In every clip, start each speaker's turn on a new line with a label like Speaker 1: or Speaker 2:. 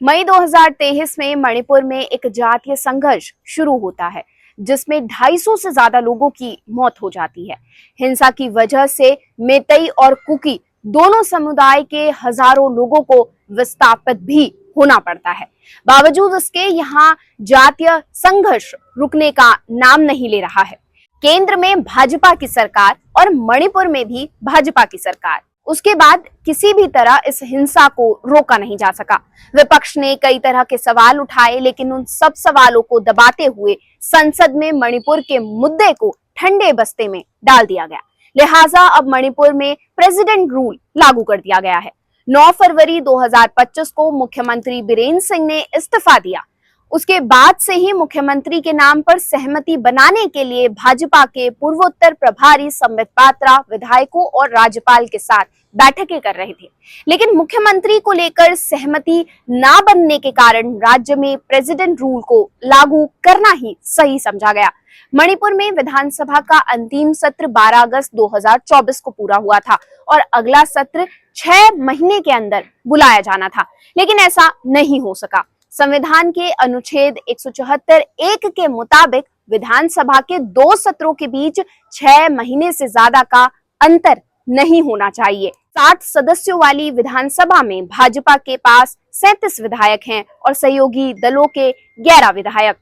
Speaker 1: मई 2023 में मणिपुर में एक जातीय संघर्ष शुरू होता है जिसमें 250 से ज्यादा लोगों की मौत हो जाती है। हिंसा की वजह से मेतई और कुकी दोनों समुदाय के हजारों लोगों को विस्थापित भी होना पड़ता है। बावजूद इसके यहाँ जातीय संघर्ष रुकने का नाम नहीं ले रहा है। केंद्र में भाजपा की सरकार और मणिपुर में भी भाजपा की सरकार, उसके बाद किसी भी तरह इस हिंसा को रोका नहीं जा सका। विपक्ष ने कई तरह के सवाल उठाए, लेकिन उन सब सवालों को दबाते हुए संसद में मणिपुर के मुद्दे को ठंडे बस्ते में डाल दिया गया। लिहाजा अब मणिपुर में प्रेसिडेंट रूल लागू कर दिया गया है। 9 फरवरी 2025 को मुख्यमंत्री बीरेन सिंह ने इस्तीफा दिया। उसके बाद से ही मुख्यमंत्री के नाम पर सहमति बनाने के लिए भाजपा के पूर्वोत्तर प्रभारी संबित पात्रा विधायकों और राज्यपाल के साथ बैठकें कर रहे थे, लेकिन मुख्यमंत्री को लेकर सहमति ना बनने के कारण राज्य में प्रेसिडेंट रूल को लागू करना ही सही समझा गया। मणिपुर में विधानसभा का अंतिम सत्र 12 अगस्त 2024 को पूरा हुआ था और अगला सत्र 6 महीने के अंदर बुलाया जाना था, लेकिन ऐसा नहीं हो सका। संविधान के अनुच्छेद 174(1) के मुताबिक विधानसभा के 2 सत्रों के बीच 6 महीने से ज्यादा का अंतर नहीं होना चाहिए। 60 सदस्यों वाली विधानसभा में भाजपा के पास 37 विधायक हैं और सहयोगी दलों के 11 विधायक।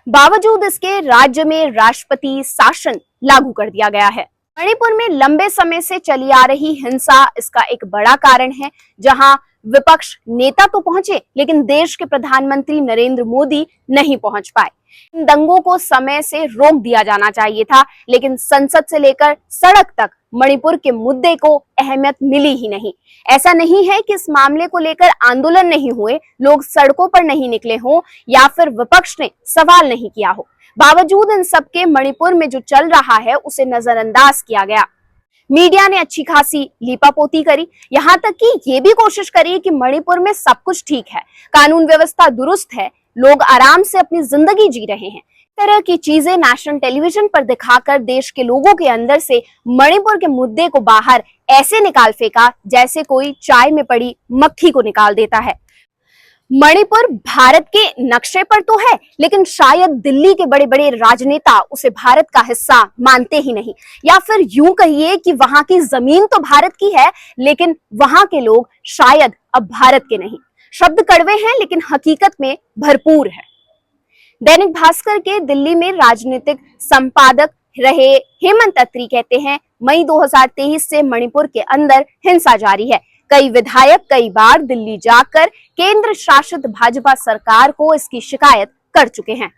Speaker 1: बावजूद इसके राज्य में राष्ट्रपति शासन लागू कर दिया गया है। मणिपुर में लंबे समय से चली आ रही हिंसा इसका एक बड़ा कारण है, जहां विपक्ष नेता तो पहुंचे लेकिन देश के प्रधानमंत्री नरेंद्र मोदी नहीं पहुंच पाए। इन दंगों को समय से रोक दिया जाना चाहिए था, लेकिन संसद से लेकर सड़क तक मणिपुर के मुद्दे को अहमियत मिली ही नहीं। ऐसा नहीं है कि इस मामले को लेकर आंदोलन नहीं हुए, लोग सड़कों पर नहीं निकले हों या फिर विपक्ष ने सवाल नहीं किया हो। बावजूद इन सबके मणिपुर में जो चल रहा है उसे नजरअंदाज किया गया। मीडिया ने अच्छी खासी लीपापोती करी, यहाँ तक कि ये भी कोशिश करी कि मणिपुर में सब कुछ ठीक है, कानून व्यवस्था दुरुस्त है, लोग आराम से अपनी जिंदगी जी रहे हैं। इस तरह की चीजें नेशनल टेलीविजन पर दिखाकर देश के लोगों के अंदर से मणिपुर के मुद्दे को बाहर ऐसे निकाल फेंका जैसे कोई चाय में पड़ी मक्खी को निकाल देता है। मणिपुर भारत के नक्शे पर तो है, लेकिन शायद दिल्ली के बड़े बड़े राजनेता उसे भारत का हिस्सा मानते ही नहीं, या फिर यूं कहिए कि वहां की जमीन तो भारत की है, लेकिन वहां के लोग शायद अब भारत के नहीं। शब्द कड़वे हैं लेकिन हकीकत में भरपूर है। दैनिक भास्कर के दिल्ली में राजनीतिक संपादक रहे हेमंत अत्री कहते हैं, मई 2023 से मणिपुर के अंदर हिंसा जारी है। कई विधायक कई बार दिल्ली जाकर केंद्र शासित भाजपा सरकार को इसकी शिकायत कर चुके हैं।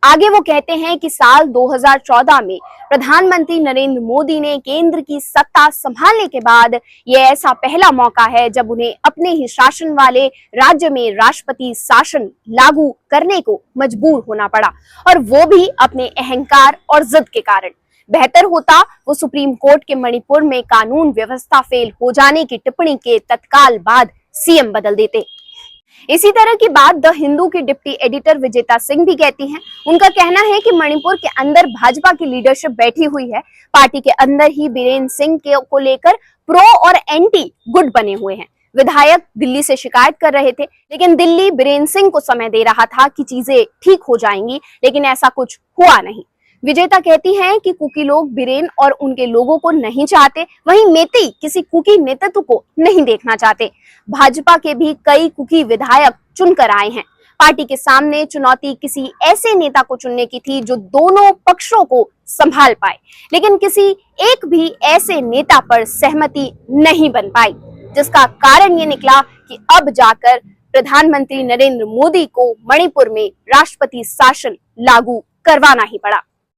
Speaker 1: आगे वो कहते हैं कि साल 2014 में प्रधानमंत्री नरेंद्र मोदी ने केंद्र की सत्ता संभालने के बाद ये ऐसा पहला मौका है जब उन्हें अपने ही शासन वाले राज्य में राष्ट्रपति शासन लागू करने को मजबूर होना पड़ा, और वो भी अपने अहंकार और जिद के कारण। बेहतर होता वो सुप्रीम कोर्ट के मणिपुर में कानून व्यवस्था फेल हो जाने की टिप्पणी के तत्काल बाद सीएम बदल देते। इसी तरह की बात द हिंदू की डिप्टी एडिटर विजेता सिंह भी कहती हैं। उनका कहना है कि मणिपुर के अंदर भाजपा की लीडरशिप बैठी हुई है। पार्टी के अंदर ही बीरेन सिंह को लेकर प्रो और एंटी गुट बने हुए हैं। विधायक दिल्ली से शिकायत कर रहे थे, लेकिन दिल्ली बीरेन सिंह को समय दे रहा था कि चीजें ठीक हो जाएंगी, लेकिन ऐसा कुछ हुआ नहीं। विजेता कहती हैं कि कुकी लोग बीरेन और उनके लोगों को नहीं चाहते, वहीं मेतई किसी कुकी नेतृत्व को नहीं देखना चाहते। भाजपा के भी कई कुकी विधायक चुनकर आए हैं। पार्टी के सामने चुनौती किसी ऐसे नेता को चुनने की थी जो दोनों पक्षों को संभाल पाए, लेकिन किसी एक भी ऐसे नेता पर सहमति नहीं बन पाई, जिसका कारण ये निकला कि अब जाकर प्रधानमंत्री नरेंद्र मोदी को मणिपुर में राष्ट्रपति शासन लागू करवाना ही पड़ा।